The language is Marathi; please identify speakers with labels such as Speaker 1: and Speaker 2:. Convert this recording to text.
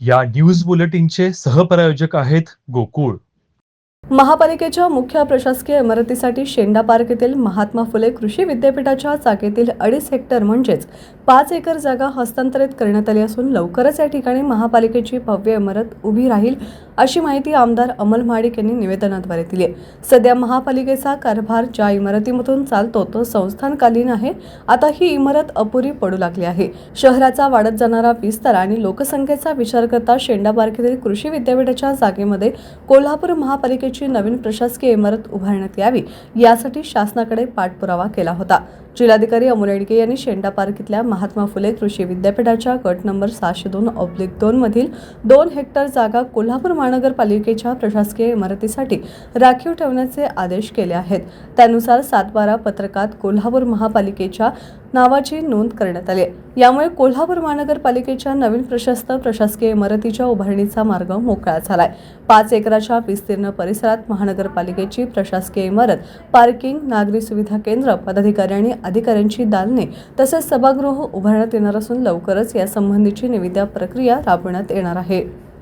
Speaker 1: या न्यूज बुलेटिनचे सहप्रायोजक आहेत गोकुळ.
Speaker 2: महापालिकेच्या मुख्य प्रशासकीय इमारतीसाठी शेंडा पार्क येथील महात्मा फुले कृषी विद्यापीठाच्या जागेतील 2.5 हेक्टर म्हणजेच 5 एकर जागा हस्तांतरित करण्यात आली असून लवकरच या ठिकाणी महापालिकेची भव्य इमारत उभी राहील अशी माहिती आमदार अमल महाडिक यांनी निवेदनाद्वारे दिली आहे. सध्या महापालिकेचा कारभार ज्या इमारतीमधून चालतो तो संस्थानकालीन आहे. आता ही इमारत अपुरी पडू लागली आहे. शहराचा वाढत जाणारा विस्तार आणि लोकसंख्येचा विचार करता शेंडा पार्क येथील कृषी विद्यापीठाच्या जागेमध्ये कोल्हापूर महापालिकेची नवीन प्रशासकीय इमारत उभारण्यात यावी यासाठी शासनाकडे पाठपुरावा केला होता. जिल्हाधिकारी अमोल येडगे यांनी शेंडा पार्क इथल्या महात्मा फुले कृषी विद्यापीठाच्या गट नंबर 702/2 मधील 2 हेक्टर जागा कोल्हापूर महानगरपालिकेच्या प्रशासकीय इमारतीसाठी राखीव ठेवण्याचे आदेश केले आहेत. त्यानुसार 7/12 पत्रकात कोल्हापूर महापालिकेच्या नावाची नोंद करण्यात आली. यामुळे कोल्हापूर महानगरपालिकेच्या नवीन प्रशस्त प्रशासकीय इमारतीच्या उभारणीचा मार्ग मोकळा झालाय. 5 एकराच्या विस्तीर्ण परिसरात महानगरपालिकेची प्रशासकीय इमारत, पार्किंग, नागरी सुविधा केंद्र, पदाधिकारी आणि अधिकाऱ्यांची दालने तसेच सभागृह उभारण्यात येणार असून लवकरच यासंबंधीची निविदा प्रक्रिया राबवण्यात येणार आहे.